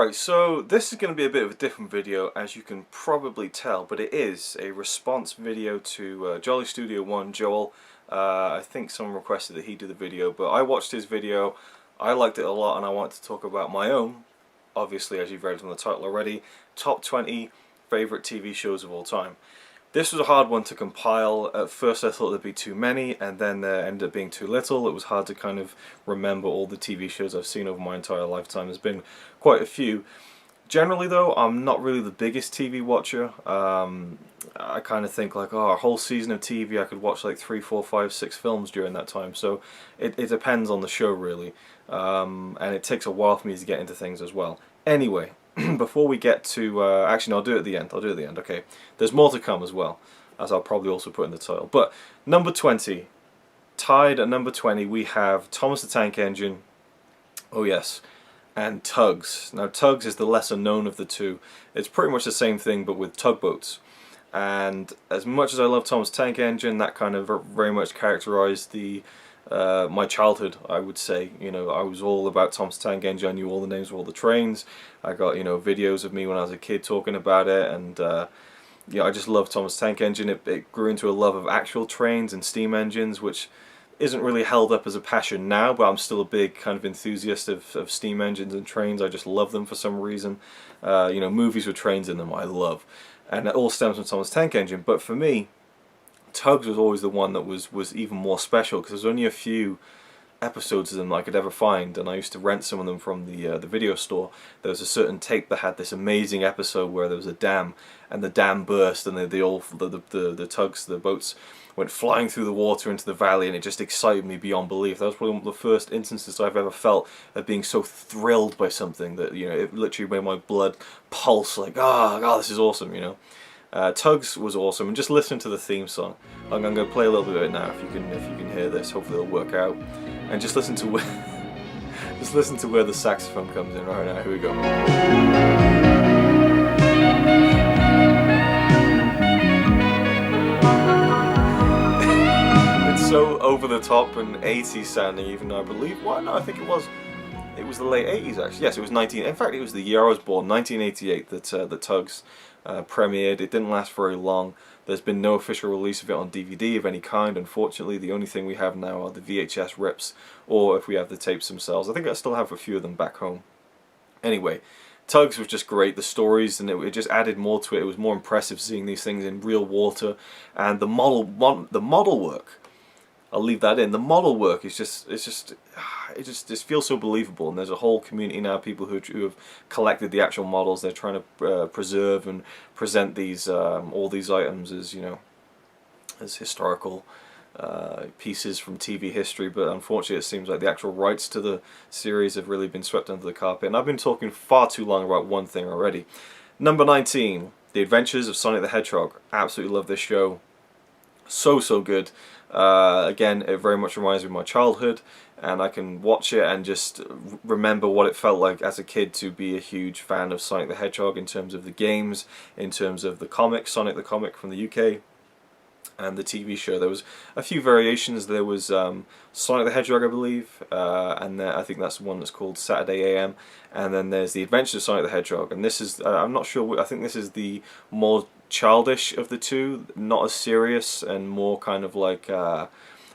Alright, so this is going to be a bit of a different video, as you can probably tell, but it is a response video to Jolly Studio 1 Joel. I think someone requested that he do the video, but I watched his video, I liked it a lot, and I wanted to talk about my own, obviously as you've read from the title already, top 20 favourite TV shows of all time. This was a hard one to compile. At first I thought there'd be too many, and then there ended up being too little. It was hard to kind of remember all the TV shows I've seen over my entire lifetime. There's been quite a few. Generally though, I'm not really the biggest TV watcher. I kind of think like, oh, a whole season of TV, I could watch like 3, 4, 5, 6 films during that time. So it depends on the show really. And it takes a while for me to get into things as well. Anyway. Before we get to, actually no, I'll do it at the end, okay. There's more to come as well, as I'll probably also put in the title. But, number 20, tied at number 20, we have Thomas the Tank Engine, oh yes, and Tugs. Now Tugs is the lesser known of the two. It's pretty much the same thing, but with tugboats. And as much as I love Thomas the Tank Engine, that kind of very much characterized the my childhood, I would say. You know, I was all about Thomas the Tank Engine. I knew all the names of all the trains. I got, you know, videos of me when I was a kid talking about it, and yeah, I just loved Thomas the Tank Engine. It grew into a love of actual trains and steam engines, which isn't really held up as a passion now, but I'm still a big kind of enthusiast of steam engines and trains. I just love them for some reason. You know, movies with trains in them I love, and it all stems from Thomas the Tank Engine. But for me, Tugs was always the one that was even more special, because there's only a few episodes of them that I could ever find, and I used to rent some of them from the video store. There was a certain tape that had this amazing episode where there was a dam, and the dam burst, and the tugs, the boats, went flying through the water into the valley, and it just excited me beyond belief. That was probably one of the first instances I've ever felt of being so thrilled by something that, you know, it literally made my blood pulse like, oh, this is awesome, you know. Tugs was awesome, and just listen to the theme song. I'm going to play a little bit of it now. If you can hear this, hopefully it'll work out. And just listen to where the saxophone comes in right now. Here we go. It's so over the top and 80s sounding, even though I believe. Well, no, I think it was the late 80s actually. Yes, it was In fact, it was the year I was born, 1988, that the Tugs premiered. It didn't last very long. There's been no official release of it on DVD of any kind, unfortunately. The only thing we have now are the VHS rips, or if we have the tapes themselves. I think I still have a few of them back home. Anyway, Tugs was just great. The stories, and it just added more to it. It was more impressive seeing these things in real water, and the model work. I'll leave that in. The model work is just feels so believable, and there's a whole community now of people who have collected the actual models. They're trying to preserve and present these all these items as, you know, as historical pieces from TV history. But unfortunately, it seems like the actual rights to the series have really been swept under the carpet. And I've been talking far too long about one thing already. Number 19, The Adventures of Sonic the Hedgehog. Absolutely love this show. So good. Again, it very much reminds me of my childhood, and I can watch it and just remember what it felt like as a kid to be a huge fan of Sonic the Hedgehog, in terms of the games, in terms of the comic, Sonic the Comic from the UK, and the TV show. There was a few variations. There was Sonic the Hedgehog, I believe, and I think that's the one that's called Saturday AM, and then there's The Adventures of Sonic the Hedgehog, and this is, I'm not sure, I think this is the more childish of the two, not as serious, and more kind of like,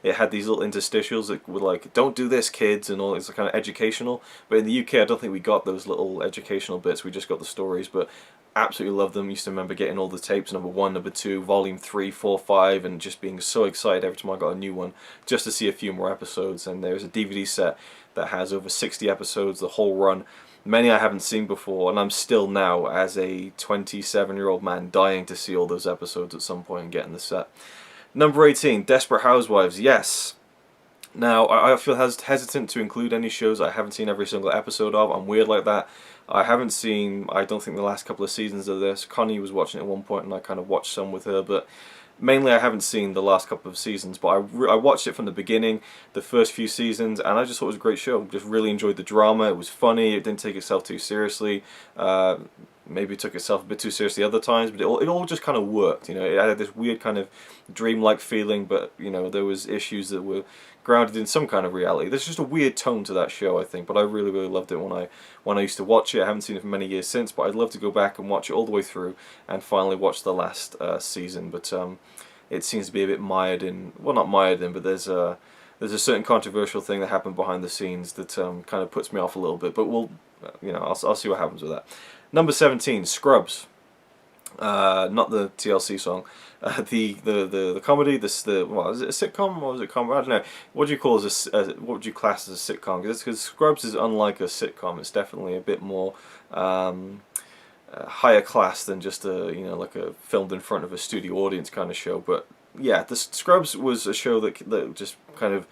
it had these little interstitials that were like, don't do this kids, and all. It's kind of educational. But in the UK I don't think we got those little educational bits, we just got the stories. But absolutely loved them. Used to remember getting all the tapes, number 1, number 2, volume 3, 4, 5, and just being so excited every time I got a new one, just to see a few more episodes. And there's a DVD set that has over 60 episodes, the whole run. Many I haven't seen before, and I'm still now, as a 27-year-old man, dying to see all those episodes at some point and get in the set. Number 18, Desperate Housewives. Yes. Now, I feel hesitant to include any shows I haven't seen every single episode of. I'm weird like that. I haven't seen, I don't think, the last couple of seasons of this. Connie was watching it at one point, and I kind of watched some with her, but mainly I haven't seen the last couple of seasons. But I watched it from the beginning, the first few seasons, and I just thought it was a great show. Just really enjoyed the drama. It was funny. It didn't take itself too seriously. maybe took itself a bit too seriously other times, but it all just kind of worked. You know, it had this weird kind of dreamlike feeling, but you know, there was issues that were grounded in some kind of reality. There's just a weird tone to that show, I think, but I really, really loved it when I used to watch it. I haven't seen it for many years since, but I'd love to go back and watch it all the way through and finally watch the last season. But it seems to be a bit mired in, well, not mired in, but there's a certain controversial thing that happened behind the scenes that kind of puts me off a little bit. But we'll, you know, I'll see what happens with that. Number 17, Scrubs. Not the TLC song. The comedy. Well, is it a sitcom or is it comedy? I don't know. What do you call as what would you class as a sitcom? Because Scrubs is unlike a sitcom. It's definitely a bit more higher class than just a, you know, like a filmed in front of a studio audience kind of show. But yeah, the Scrubs was a show that just kind of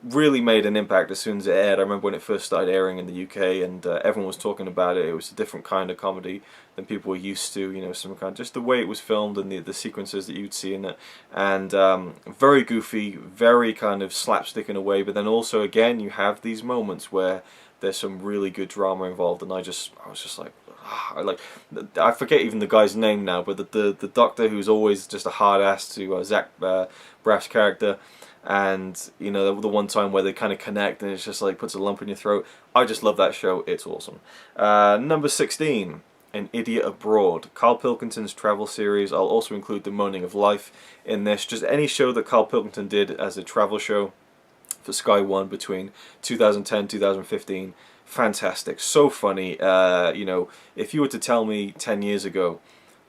really made an impact as soon as it aired. I remember when it first started airing in the UK, and everyone was talking about it. It was a different kind of comedy than people were used to, you know, some kind of, just the way it was filmed and the sequences that you'd see in it, and very goofy, very kind of slapstick in a way, but then also again you have these moments where there's some really good drama involved, and I was just like, I forget even the guy's name now, but the doctor who's always just a hard ass to Zach Braff's character. And you know, the one time where they kind of connect and it's just like puts a lump in your throat. I just love that show. It's awesome. Number 16, An Idiot Abroad. Carl Pilkington's travel series. I'll also include The Moaning of Life in this. Just any show that Carl Pilkington did as a travel show for Sky One between 2010 2015. Fantastic. So funny. You know, if you were to tell me 10 years ago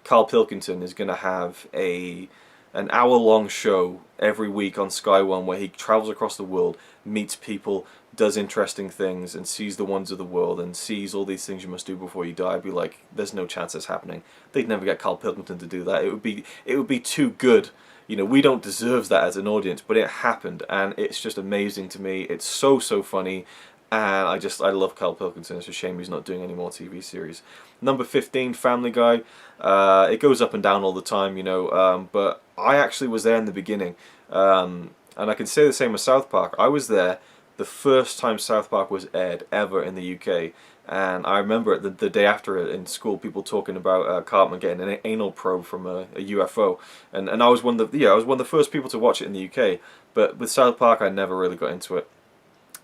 Carl Pilkington is going to have an hour-long show every week on Sky One where he travels across the world, meets people, does interesting things, and sees the wonders of the world, and sees all these things you must do before you die, I'd be like, there's no chance that's happening. They'd never get Carl Pilkington to do that. It would be too good. You know, we don't deserve that as an audience, but it happened, and it's just amazing to me. It's so funny. And I love Carl Pilkington. It's a shame he's not doing any more TV series. Number 15, Family Guy. It goes up and down all the time, you know, but I actually was there in the beginning. And I can say the same as South Park. I was there the first time South Park was aired ever in the UK. And I remember the day after it in school, people talking about Cartman getting an anal probe from a UFO. And I was one of the first people to watch it in the UK. But with South Park, I never really got into it.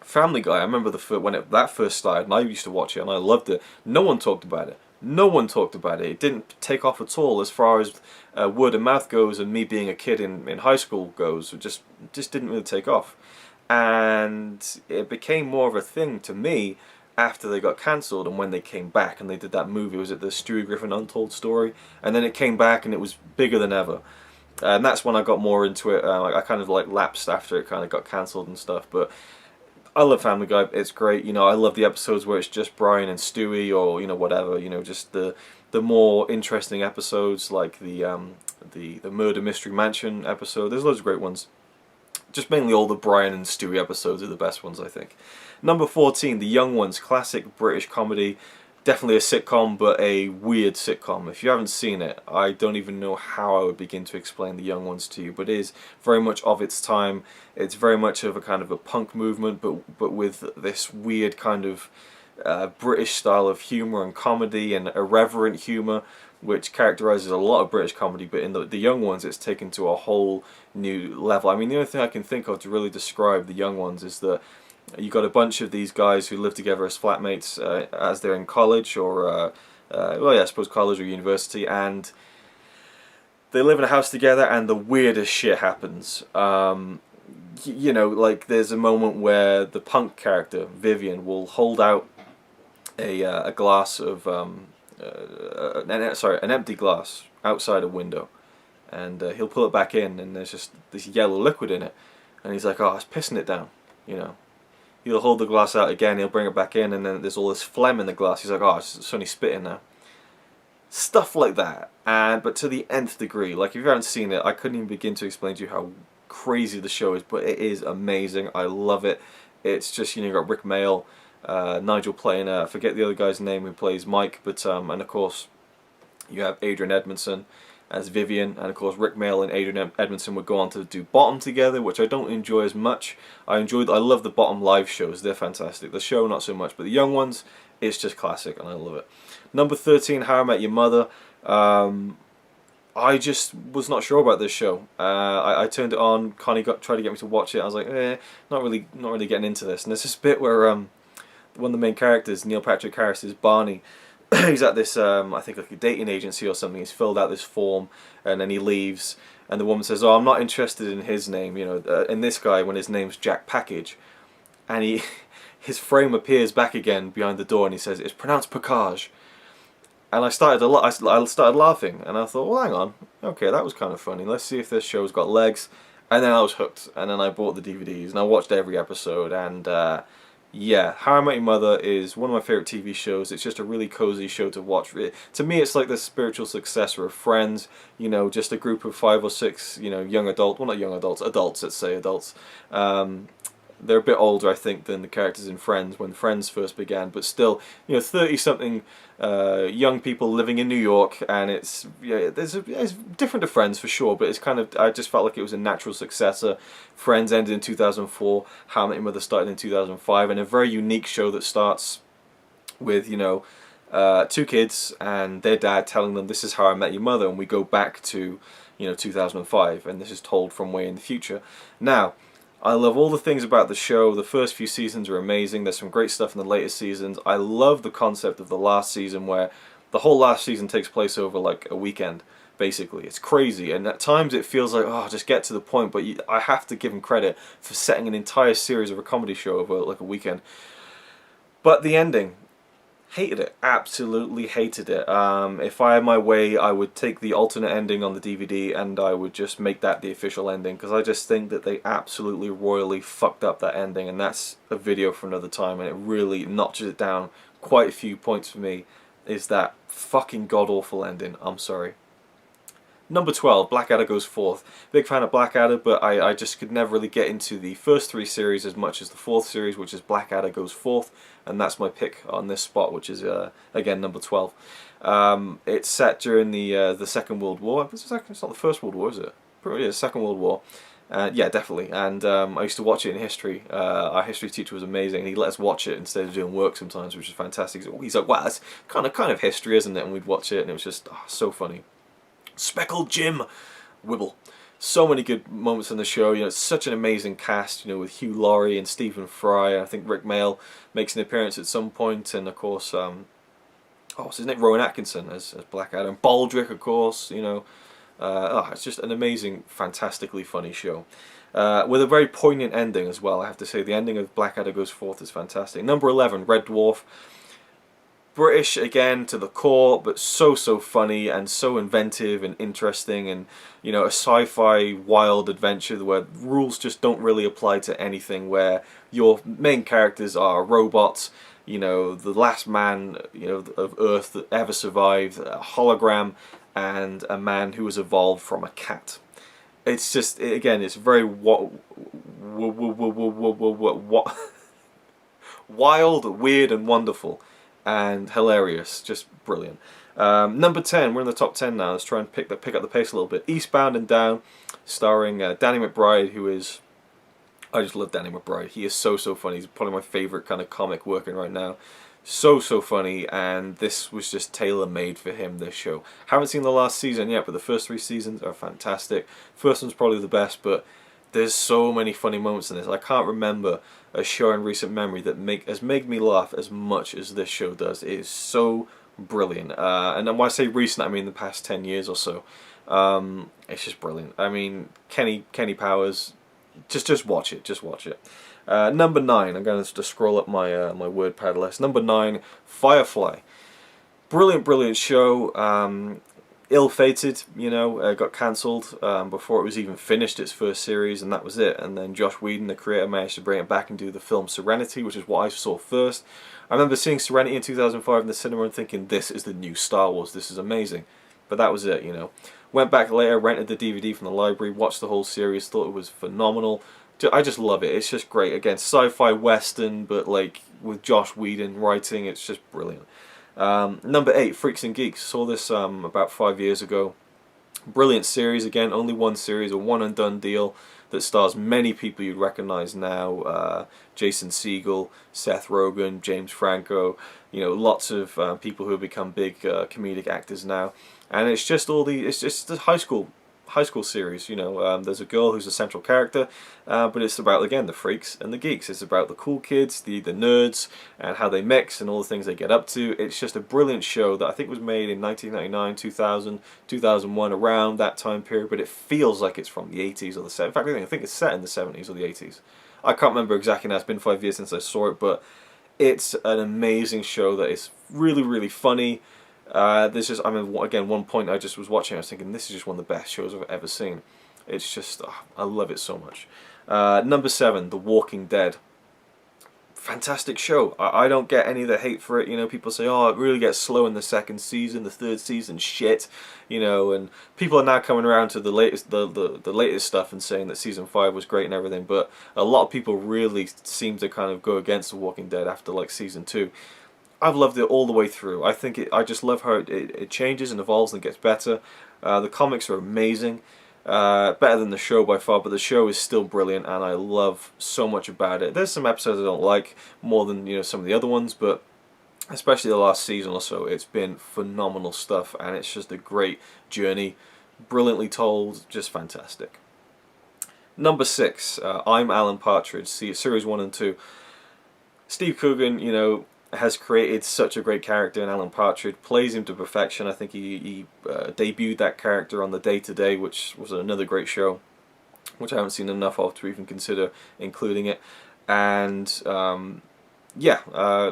Family Guy, I remember when that first started, and I used to watch it, and I loved it. No one talked about it. No one talked about it. It didn't take off at all as far as word of mouth goes, and me being a kid in high school goes. It just didn't really take off. And it became more of a thing to me after they got cancelled and when they came back and they did that movie. Was it the Stewie Griffin Untold Story? And then it came back and it was bigger than ever. And that's when I got more into it. I kind of like lapsed after it kind of got cancelled and stuff, but I love Family Guy. It's great. You know, I love the episodes where it's just Brian and Stewie, or you know, whatever. You know, just the more interesting episodes, like the Murder Mystery Mansion episode. There's loads of great ones. Just mainly all the Brian and Stewie episodes are the best ones, I think. Number 14, The Young Ones, classic British comedy. Definitely a sitcom, but a weird sitcom. If you haven't seen it, I don't even know how I would begin to explain The Young Ones to you, but it is very much of its time. It's very much of a kind of a punk movement, but with this weird kind of British style of humour and comedy and irreverent humour, which characterises a lot of British comedy, but in the Young Ones it's taken to a whole new level. I mean, the only thing I can think of to really describe The Young Ones is that you got a bunch of these guys who live together as flatmates as they're in college, or well, yeah, I suppose college or university, and they live in a house together, and the weirdest shit happens. You know, like there's a moment where the punk character Vivian will hold out a glass of an empty glass outside a window, and he'll pull it back in, and there's just this yellow liquid in it, and he's like, "Oh, it's pissing it down," you know. He'll hold the glass out again, he'll bring it back in, and then there's all this phlegm in the glass. He's like, "Oh, it's only spitting now." Stuff like that, but to the nth degree. Like, if you haven't seen it, I couldn't even begin to explain to you how crazy the show is, but it is amazing. I love it. It's just, you know, you've got Rick Mayall, Nigel playing, I forget the other guy's name who plays Mike, but and of course you have Adrian Edmondson, as Vivian, and of course Rick Mayall and Adrian Edmondson would go on to do Bottom together, which I don't enjoy as much. I love the Bottom live shows, they're fantastic. The show not so much, but the young ones, it's just classic and I love it. Number 13, How I Met Your Mother. I just was not sure about this show. I turned it on. Connie tried to get me to watch it. I was like, not really getting into this. And there's this bit where one of the main characters, Neil Patrick Harris, is Barney. He's at this, I think like a dating agency or something. He's filled out this form, and then he leaves. And the woman says, "Oh, I'm not interested in his name." You know, in this guy, when his name's Jack Package, and his frame appears back again behind the door, and he says, "It's pronounced Package." And I started laughing, and I thought, well, hang on, okay, that was kind of funny. Let's see if this show's got legs. And then I was hooked, and then I bought the DVDs, and I watched every episode. And yeah, How I Met Your Mother is one of my favorite TV shows. It's just a really cozy show to watch. To me, it's like the spiritual successor of Friends. You know, just a group of 5 or 6, you know, young adults. Well, not young adults, adults. Let's say adults. They're a bit older, I think, than the characters in Friends when Friends first began, but still, you know, 30-something young people living in New York, and it's it's different to Friends for sure, but it's kind of, I just felt like it was a natural successor. Friends ended in 2004, How I Met Your Mother started in 2005, and a very unique show that starts with, you know, 2 kids and their dad telling them this is how I met your mother, and we go back to, you know, 2005, and this is told from way in the future. Now, I love all the things about the show. The first few seasons are amazing. There's some great stuff in the later seasons. I love the concept of the last season, where the whole last season takes place over like a weekend, basically. It's crazy, and at times it feels like, oh, just get to the point, but I have to give him credit for setting an entire series of a comedy show over like a weekend. But the ending, hated it. Absolutely hated it. If I had my way, I would take the alternate ending on the DVD and I would just make that the official ending, because I just think that they absolutely royally fucked up that ending, and that's a video for another time, and it really notches it down quite a few points for me, is that fucking god-awful ending. I'm sorry. Number 12, Blackadder goes fourth. Big fan of Blackadder, but I just could never really get into the first 3 series as much as the 4th series, which is Blackadder goes fourth, and that's my pick on this spot, which is, again, number 12. It's set during the Second World War. It's not the First World War, is it? Probably is, Second World War. Yeah, definitely. And I used to watch it in history. Our history teacher was amazing. He let us watch it instead of doing work sometimes, which was fantastic. He's like, wow, that's kind of history, isn't it? And we'd watch it, and it was just so funny. Speckled Jim Wibble. So many good moments in the show. You know, it's such an amazing cast, you know, with Hugh Laurie and Stephen Fry. I think Rick Mayall makes an appearance at some point, and of course, what's his name? Rowan Atkinson as Blackadder. And Baldrick, of course, you know. It's just an amazing, fantastically funny show. With a very poignant ending as well, I have to say. The ending of Blackadder Goes Forth is fantastic. Number 11, Red Dwarf. British again to the core, but so funny and so inventive and interesting, and you know, a sci-fi wild adventure where rules just don't really apply to anything, where your main characters are robots, you know, the last man, you know, of Earth that ever survived, a hologram, and a man who was evolved from a cat. It's just, again, it's very wild, weird, and wonderful. And hilarious, just brilliant. Number 10, we're in the top 10 now. Let's try and pick up the pace a little bit. Eastbound and Down, starring Danny McBride, who is, I just love Danny McBride. He is so funny. He's probably my favorite kind of comic working right now. So funny, and this was just tailor-made for him, this show. Haven't seen the last season yet, but the first 3 seasons are fantastic. First one's probably the best, but there's so many funny moments in this. I can't remember a show in recent memory that has made me laugh as much as this show does. It is so brilliant. And when I say recent, I mean the past 10 years or so. It's just brilliant. I mean, Kenny Powers, just watch it. Just watch it. Number 9, I'm going to just scroll up my my WordPad list. Number 9, Firefly. Brilliant show. Ill-fated, you know, got cancelled before it was even finished its first series, and that was it. And then Joss Whedon, the creator, managed to bring it back and do the film Serenity, which is what I saw first. I remember seeing Serenity in 2005 in the cinema and thinking, this is the new Star Wars, this is amazing. But that was it, you know. Went back later, rented the DVD from the library, watched the whole series, thought it was phenomenal. I just love it, it's just great. Again, sci-fi western, but like with Joss Whedon writing, it's just brilliant. Number 8, Freaks and Geeks. Saw this about 5 years ago. Brilliant series, again, only one series, a one and done deal that stars many people you'd recognize now. Jason Segel, Seth Rogen, James Franco, lots of people who have become big comedic actors now. And it's just it's just the high school series. There's a girl who's a central character, but it's about, again, the freaks and the geeks. It's about the cool kids, the nerds, and how they mix and all the things they get up to. It's just a brilliant show that I think was made in 1999, 2000, 2001, around that time period, but it feels like it's from the 80s or the 70s. In fact, I think it's set in the 70s or the 80s. I can't remember exactly now. It's been 5 years since I saw it, but it's an amazing show that is really, really funny. Again, one point I just was watching, I was thinking, this is just one of the best shows I've ever seen. It's just, I love it so much. Number 7, The Walking Dead. Fantastic show. I don't get any of the hate for it. People say, oh, it really gets slow in the second season, the third season, shit. And people are now coming around to the latest, the latest stuff and saying that season 5 was great and everything. But a lot of people really seem to kind of go against The Walking Dead after like season 2. I've loved it all the way through. I just love how it changes and evolves and gets better. The comics are amazing, better than the show by far, but the show is still brilliant, and I love so much about it. There's some episodes I don't like more than some of the other ones, but especially the last season or so, it's been phenomenal stuff, and it's just a great journey, brilliantly told, just fantastic. Number 6, I'm Alan Partridge, series 1 and 2. Steve Coogan, has created such a great character in Alan Partridge, plays him to perfection. I think he debuted that character on The Day to Day, which was another great show, which I haven't seen enough of to even consider including it. And the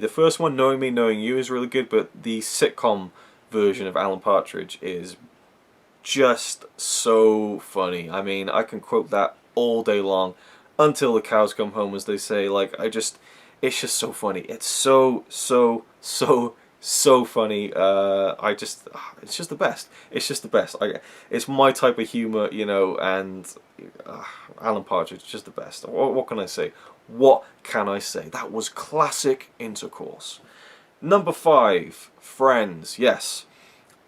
first one, Knowing Me, Knowing You, is really good, but the sitcom version of Alan Partridge is just so funny. I mean, I can quote that all day long until the cows come home, as they say. It's just so funny. It's so funny. It's just the best. It's just the best. It's my type of humor, and Alan Partridge is just the best. What can I say? What can I say? That was classic intercourse. Number 5, Friends. Yes.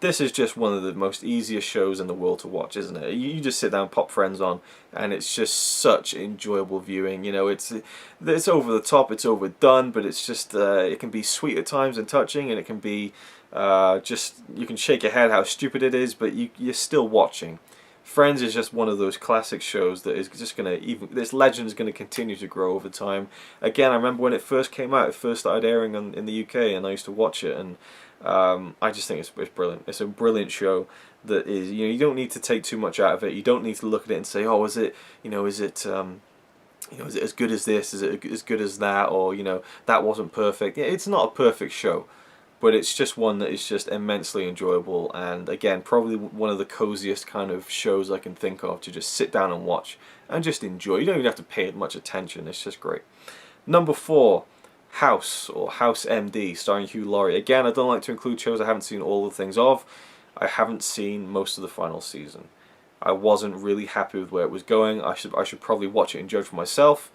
This is just one of the most easiest shows in the world to watch, isn't it? You just sit down, pop Friends on, and it's just such enjoyable viewing. It's over the top, it's overdone, but it's just it can be sweet at times and touching, and it can be you can shake your head how stupid it is, but you're still watching. Friends is just one of those classic shows that is just this legend is gonna continue to grow over time. Again, I remember when it first came out, it first started airing in the UK, and I used to watch it, and I just think it's brilliant. It's a brilliant show that is, you don't need to take too much out of it. You don't need to look at it and say, oh, is it as good as this? Is it as good as that? Or that wasn't perfect. It's not a perfect show, but it's just one that is just immensely enjoyable. And again, probably one of the coziest kind of shows I can think of to just sit down and watch and just enjoy. You don't even have to pay it much attention. It's just great. Number 4. House, or House MD, starring Hugh Laurie. Again, I don't like to include shows I haven't seen all the things of. I haven't seen most of the final season. I wasn't really happy with where it was going. I should probably watch it and judge for myself.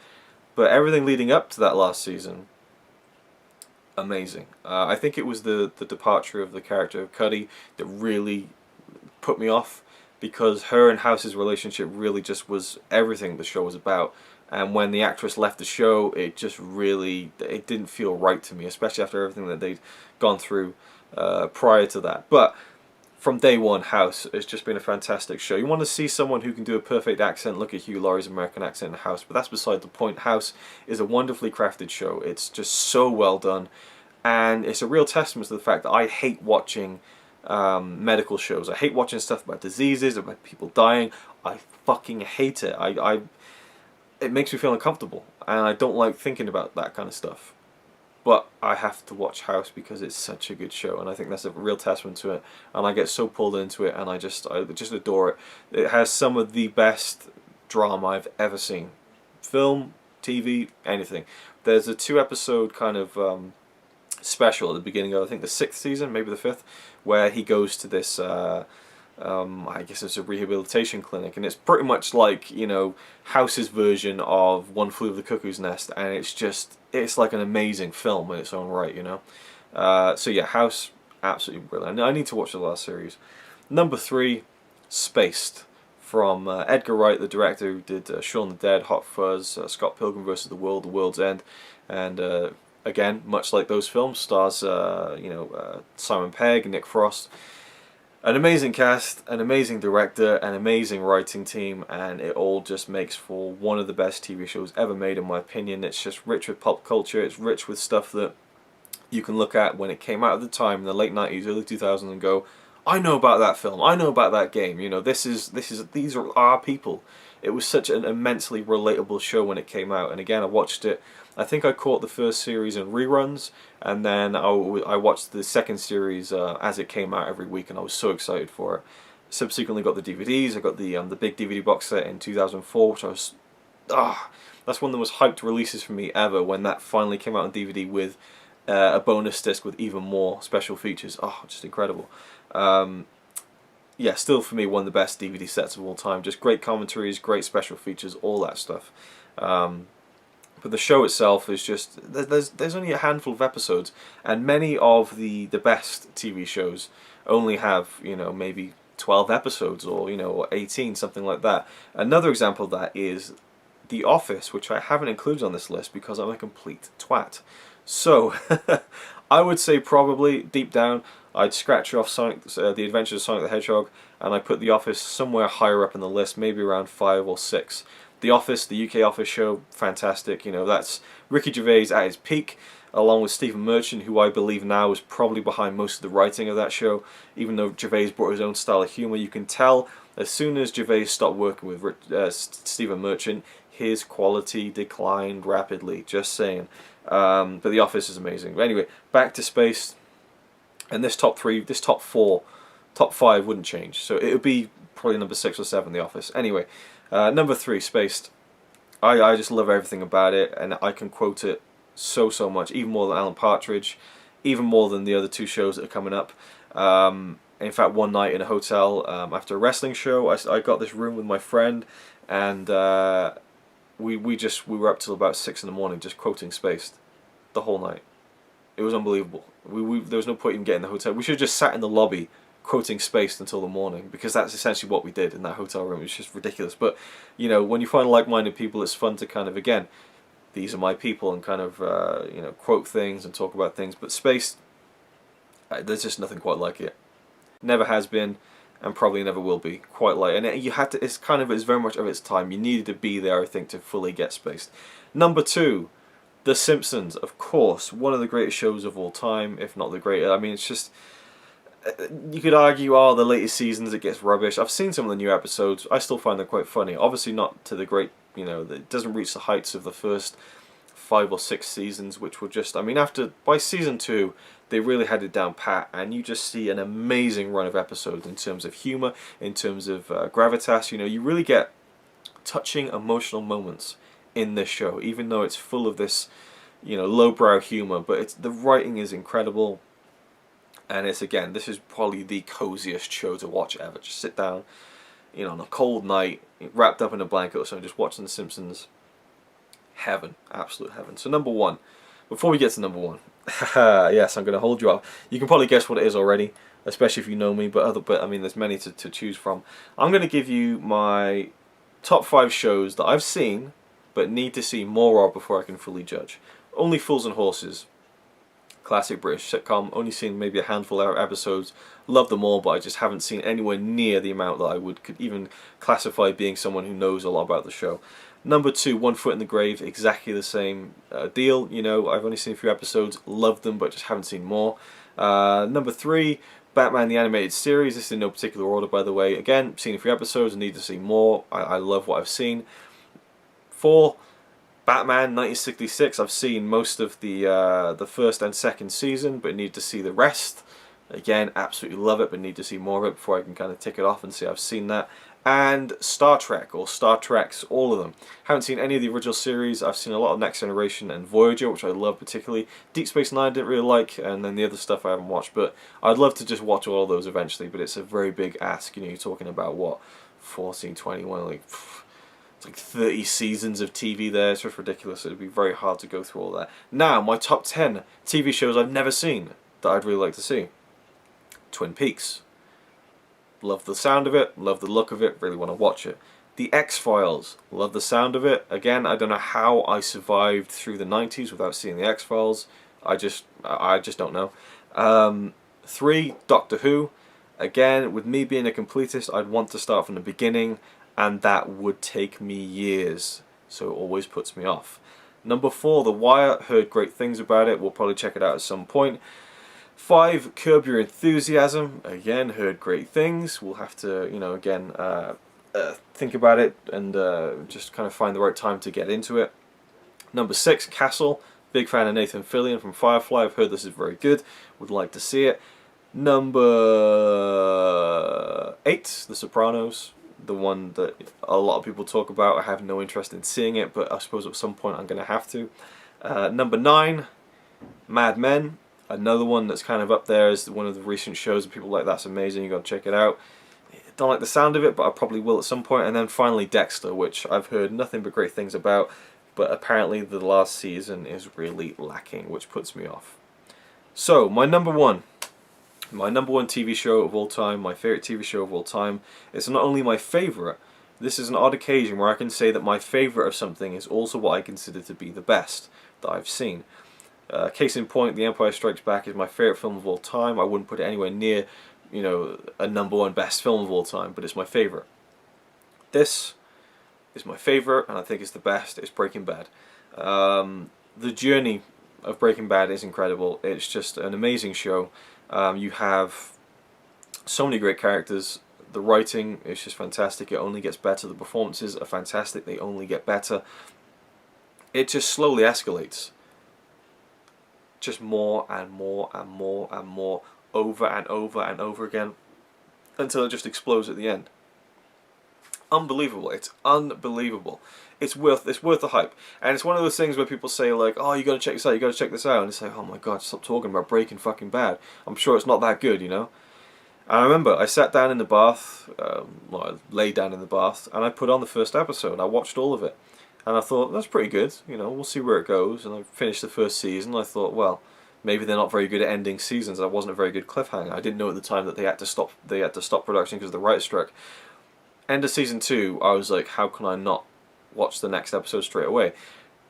But everything leading up to that last season, amazing. I think it was the departure of the character of Cuddy that really put me off, because her and House's relationship really just was everything the show was about. And when the actress left the show, it didn't feel right to me, especially after everything that they'd gone through prior to that. But from day one, House has just been a fantastic show. You want to see someone who can do a perfect accent, look at Hugh Laurie's American accent in House, but that's beside the point. House is a wonderfully crafted show. It's just so well done, and it's a real testament to the fact that I hate watching medical shows. I hate watching stuff about diseases, about people dying. I fucking hate it. It makes me feel uncomfortable, and I don't like thinking about that kind of stuff. But I have to watch House because it's such a good show, and I think that's a real testament to it. And I get so pulled into it, and I just adore it. It has some of the best drama I've ever seen. Film, TV, anything. There's a 2-episode kind of special at the beginning of, I think, the 6th season, maybe the 5th, where he goes to this I guess it's a rehabilitation clinic, and it's pretty much like, House's version of One Flew Over the Cuckoo's Nest, and it's like an amazing film in its own right, So yeah, House, absolutely brilliant. I need to watch the last series. Number 3, Spaced, from Edgar Wright, the director who did Shaun the Dead, Hot Fuzz, Scott Pilgrim vs. the World, The World's End, and again, much like those films, stars Simon Pegg, Nick Frost. An amazing cast, an amazing director, an amazing writing team, and it all just makes for one of the best TV shows ever made, in my opinion. It's just rich with pop culture, it's rich with stuff that you can look at when it came out at the time in the late 90s, early 2000s and go, I know about that film, I know about that game, these are our people. It was such an immensely relatable show when it came out, and again, I watched it. I think I caught the first series in reruns, and then I watched the second series as it came out every week, and I was so excited for it. Subsequently got the DVDs. I got the big DVD box set in 2004, which I was... that's one of the most hyped releases for me ever, when that finally came out on DVD with a bonus disc with even more special features. Just incredible. Yeah, still for me one of the best DVD sets of all time. Just great commentaries, great special features, all that stuff. But the show itself is just, there's only a handful of episodes, and many of the best TV shows only have, maybe 12 episodes or 18, something like that. Another example of that is The Office, which I haven't included on this list because I'm a complete twat. So I would say probably deep down I'd scratch off Sonic, The Adventures of Sonic the Hedgehog, and I put The Office somewhere higher up in the list, maybe around 5 or 6. The Office, the UK Office show, fantastic. That's Ricky Gervais at his peak, along with Stephen Merchant, who I believe now is probably behind most of the writing of that show. Even though Gervais brought his own style of humour, you can tell as soon as Gervais stopped working with Stephen Merchant, his quality declined rapidly. Just saying. But The Office is amazing. But anyway, back to Space. And this top 4, top 5 wouldn't change. So it would be probably number 6 or 7, The Office. Anyway. Number 3, Spaced. I just love everything about it, and I can quote it so much, even more than Alan Partridge, even more than the other 2 shows that are coming up. In fact, one night in a hotel after a wrestling show, I got this room with my friend, and we were up till about 6 in the morning just quoting Spaced the whole night. It was unbelievable. There was no point in getting the hotel. We should have just sat in the lobby quoting Spaced until the morning, because that's essentially what we did in that hotel room. It was just ridiculous. But when you find like-minded people, it's fun to kind of, again, these are my people, and kind of quote things and talk about things. But Spaced, there's just nothing quite like it. Never has been, and probably never will be quite like. And it's very much of its time. You needed to be there, I think, to fully get Spaced. Number 2, The Simpsons, of course, one of the greatest shows of all time, if not the greatest. I mean, it's just, you could argue, the latest seasons it gets rubbish. I've seen some of the new episodes. I still find them quite funny. Obviously not to the great, it doesn't reach the heights of the first 5 or 6 seasons, which were just, by season 2, they really had it down pat, and you just see an amazing run of episodes in terms of humour, in terms of gravitas. You really get touching emotional moments in this show, even though it's full of this, lowbrow humour, but the writing is incredible. And this is probably the coziest show to watch ever. Just sit down, on a cold night, wrapped up in a blanket or something, just watching The Simpsons. Heaven, absolute heaven. So number 1, before we get to number 1, yes, I'm going to hold you up. You can probably guess what it is already, especially if you know me. But there's many to choose from. I'm going to give you my top 5 shows that I've seen, but need to see more of before I can fully judge. Only Fools and Horses. Classic British sitcom, only seen maybe a handful of episodes, love them all, but I just haven't seen anywhere near the amount that I could even classify being someone who knows a lot about the show. Number 2, One Foot in the Grave, exactly the same deal. I've only seen a few episodes, loved them, but just haven't seen more. Number 3, Batman the Animated Series, this is in no particular order, by the way. Again, seen a few episodes and need to see more. I love what I've seen. 4, Batman 1966, I've seen most of the first and second season, but need to see the rest. Again, absolutely love it, but need to see more of it before I can kind of tick it off and say I've seen that. And Star Trek, or Star Treks, all of them. Haven't seen any of the original series. I've seen a lot of Next Generation and Voyager, which I love particularly. Deep Space Nine I didn't really like, and then the other stuff I haven't watched, but I'd love to just watch all of those eventually, but it's a very big ask. You're talking about, what, 14, 21, like... It's like 30 seasons of TV there. It's just ridiculous. It'd be very hard to go through all that. Now, my top 10 TV shows I've never seen that I'd really like to see. Twin Peaks. Love the sound of it, love the look of it, really want to watch it. The X-Files, love the sound of it. Again, I don't know how I survived through the 90s without seeing the X-Files. I just don't know. 3, Doctor Who. Again, with me being a completist, I'd want to start from the beginning, and that would take me years, so it always puts me off. Number 4, The Wire. Heard great things about it. We'll probably check it out at some point. 5, Curb Your Enthusiasm. Again, heard great things. We'll have to, again, think about it and just kind of find the right time to get into it. Number 6, Castle. Big fan of Nathan Fillion from Firefly. I've heard this is very good. Would like to see it. Number 8, The Sopranos. The one that a lot of people talk about. I have no interest in seeing it, but I suppose at some point I'm going to have to. Number 9, Mad Men. Another one that's kind of up there as one of the recent shows and people like that's amazing, you got to check it out. Don't like the sound of it, but I probably will at some point. And then finally Dexter, which I've heard nothing but great things about, but apparently the last season is really lacking, which puts me off. So, my number one TV show of all time, my favourite TV show of all time, it's not only my favourite, this is an odd occasion where I can say that my favourite of something is also what I consider to be the best that I've seen. Case in point, The Empire Strikes Back is my favourite film of all time. I wouldn't put it anywhere near, a number one best film of all time, but it's my favourite. This is my favourite, and I think it's the best. It's Breaking Bad. The journey of Breaking Bad is incredible. It's just an amazing show. You have so many great characters. The writing is just fantastic. It only gets better. The performances are fantastic. They only get better. It just slowly escalates. Just more and more and more and more, over and over and over again, until it just explodes at the end. Unbelievable. It's unbelievable. It's worth the hype. And it's one of those things where people say like, oh, you got to check this out, you got to check this out, and it's like, oh my god, stop talking about Breaking fucking Bad. I'm sure it's not that good, And I remember I sat down in the bath, I lay down in the bath, and I put on the first episode. I watched all of it. And I thought, that's pretty good, we'll see where it goes. And I finished the first season, and I thought, well, maybe they're not very good at ending seasons. That wasn't a very good cliffhanger. I didn't know at the time that they had to stop production because of the writer's strike. End of season 2, I was like, how can I not watch the next episode straight away?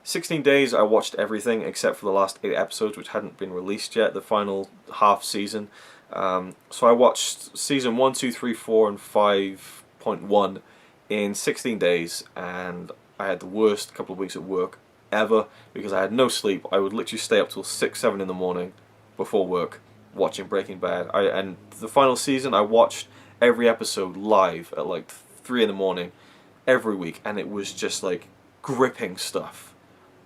16 days, I watched everything except for the last 8 episodes, which hadn't been released yet, the final half season. So I watched season 1, 2, 3, 4, and 5.1 in 16 days, and I had the worst couple of weeks at work ever because I had no sleep. I would literally stay up till 6, 7 in the morning before work watching Breaking Bad. And the final season, I watched every episode live at like 3 in the morning every week, and it was just like gripping stuff.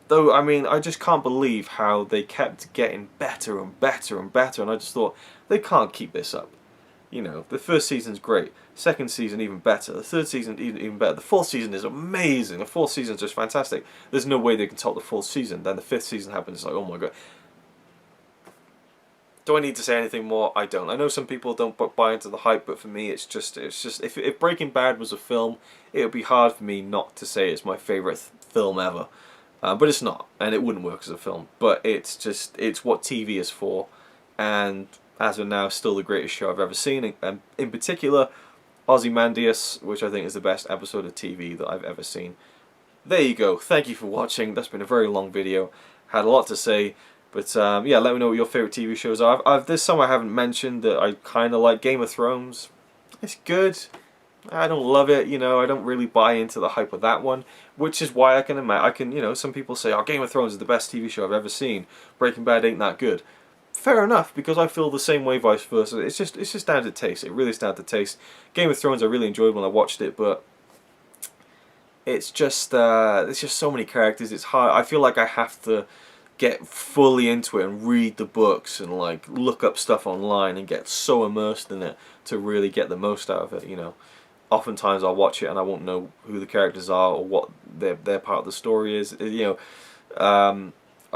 Though, I mean, I just can't believe how they kept getting better and better and better, and I just thought, they can't keep this up. The first season's great. Second season even better. The third season even better. The fourth season is amazing. The fourth season is just fantastic. There's no way they can top the fourth season. Then the fifth season happens. It's like, oh my god. Do I need to say anything more? I don't. I know some people don't buy into the hype, but for me, it's just if Breaking Bad was a film, it would be hard for me not to say it's my favourite film ever. But it's not, and it wouldn't work as a film. But it's what TV is for, and as of now, still the greatest show I've ever seen, and in particular, Ozymandias, which I think is the best episode of TV that I've ever seen. There you go. Thank you for watching. That's been a very long video. Had a lot to say, but yeah, let me know what your favourite TV shows are. There's some I haven't mentioned that I kind of like. Game of Thrones. It's good. I don't love it, I don't really buy into the hype of that one, which is why I can, some people say, oh, Game of Thrones is the best TV show I've ever seen. Breaking Bad ain't that good. Fair enough, because I feel the same way, vice versa. It's just down to taste. It really is down to taste. Game of Thrones I really enjoyed when I watched it, but it's just there's just so many characters. It's hard. I feel like I have to get fully into it and read the books and like look up stuff online and get so immersed in it to really get the most out of it. Oftentimes I'll watch it and I won't know who the characters are or what their part of the story is.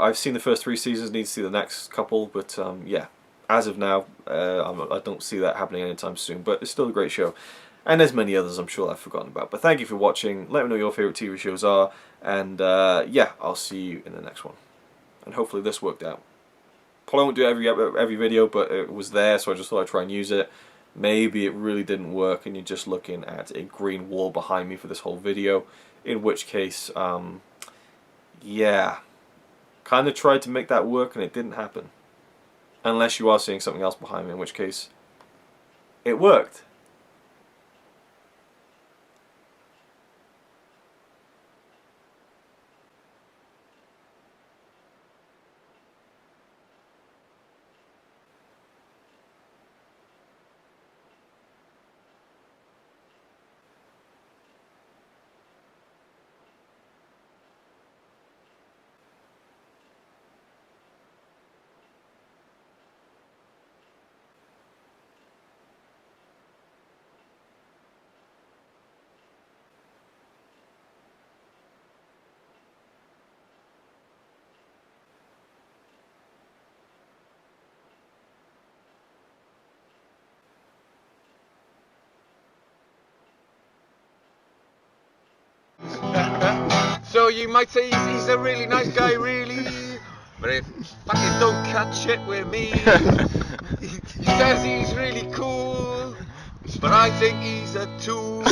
I've seen the first 3 seasons, need to see the next couple, but yeah, as of now, I don't see that happening anytime soon, but it's still a great show. And there's many others I'm sure I've forgotten about. But thank you for watching, let me know what your favourite TV shows are, and yeah, I'll see you in the next one. And hopefully this worked out. Probably won't do it every video, but it was there, so I just thought I'd try and use it. maybe it really didn't work and you're just looking at a green wall behind me for this whole video, in which case, yeah, kind of tried to make that work and it didn't happen. Unless you are seeing something else behind me, in which case it worked. So you might say he's a really nice guy, really, but if fucking don't cut shit with me. He says he's really cool, but I think he's a tool.